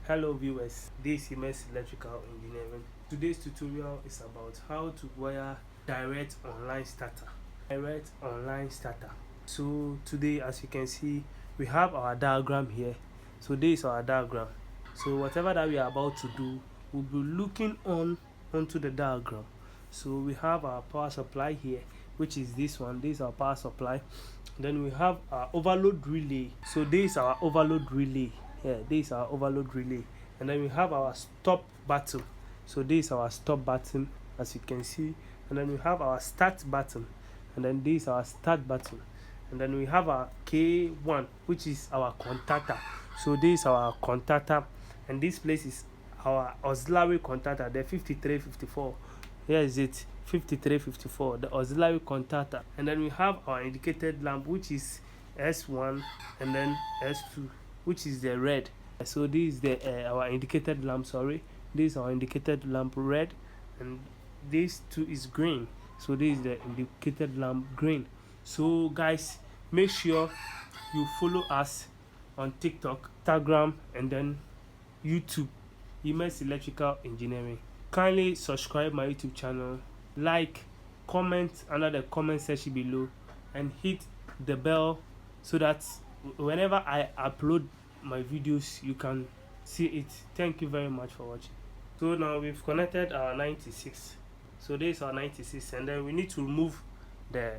Hello viewers, this is Immense Electrical Engineering. Today's tutorial is about how to wire direct online starter. So today, as you can see, we have our diagram here. So this is our diagram. So whatever that we are about to do, we'll be looking onto the diagram. So we have our power supply here, which is this one. This is our power supply. Then we have our overload relay. So this is our overload relay. Yeah, this is our overload relay. And then we have our stop button. So this is our stop button, as you can see. And then we have our start button. And then this is our start button. And then we have our K1, which is our contactor. So this is our contactor. And this place is our auxiliary contactor, the 5354. Here is it, 5354, the auxiliary contactor. And then we have our indicated lamp, which is S1, and then S2, which is the red. So this is the our indicated lamp. Sorry, this is our indicated lamp red, and this two is green. So this is the indicated lamp green. So guys, make sure you follow us on TikTok, Instagram, and then YouTube, Immense Electrical Engineering. Kindly subscribe my YouTube channel, like, comment under the comment section below, and hit the bell so that whenever I upload my videos you can see it. Thank you very much for watching. So now we've connected our 96. So this is our 96, and then we need to remove the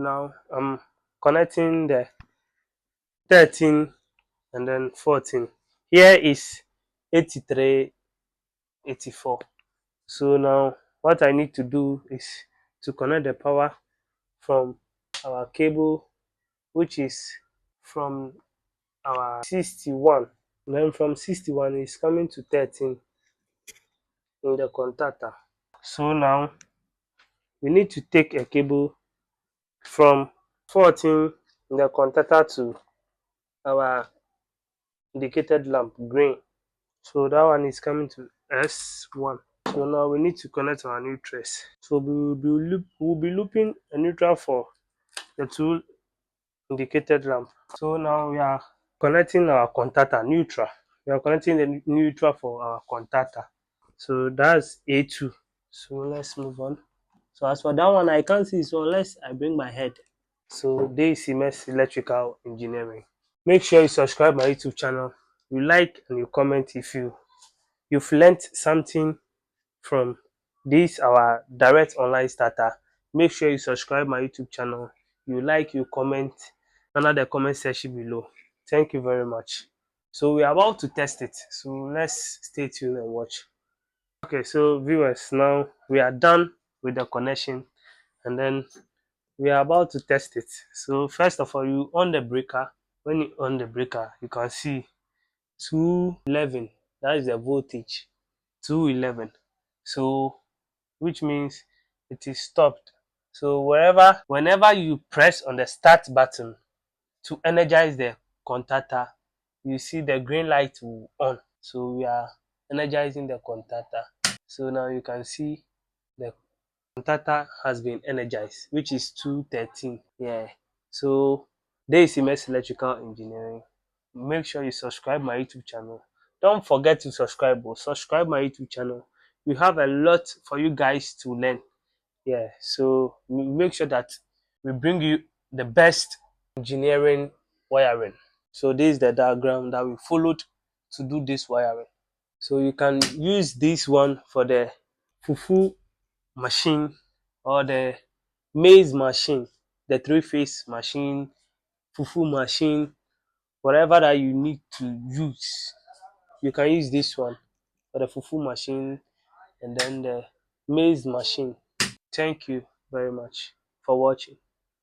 now I'm connecting the 13 and then 14. Here is 83, 84. So now what I need to do is to connect the power from our cable, which is from our 61. Then from 61 is coming to 13 in the contactor. So now we need to take a cable from 14 in the contactor to our indicated lamp green. So that one is coming to S1. So now we need to connect our new trace. So we'll be looping a neutral for the two indicated lamp. So now we are connecting our contactor neutral. We are connecting the neutral for our contactor. So that's A2. So let's move on. So as for that one, I can't see, so unless I bring my head. So this is MS Electrical Engineering. Make sure you subscribe my YouTube channel. You like and you comment if you've learned something from this our direct online starter. Make sure you subscribe my YouTube channel. You like, you comment under the comment section below. Thank you very much. So we're about to test it. So let's stay tuned and watch. Okay, so viewers, now we are done with the connection and then we are about to test it. So first of all, you on the breaker. When you on the breaker, you can see 211. That is the voltage. 211. So which means it is stopped. So whenever you press on the start button to energize the contactor, you see the green light will on. So we are energizing the contactor. So now you can see the contactor has been energized, which is 213. Yeah. So this is MS Electrical Engineering. Make sure you subscribe my YouTube channel. Don't forget to subscribe. Subscribe my YouTube channel. We have a lot for you guys to learn. Yeah. So make sure that we bring you the best engineering wiring. So this is the diagram that we followed to do this wiring. So you can use this one for the fufu machine or the maize machine, the three-phase machine, fufu machine, whatever that you need to use. You can use this one for the fufu machine and then the maize machine. Thank you very much for watching.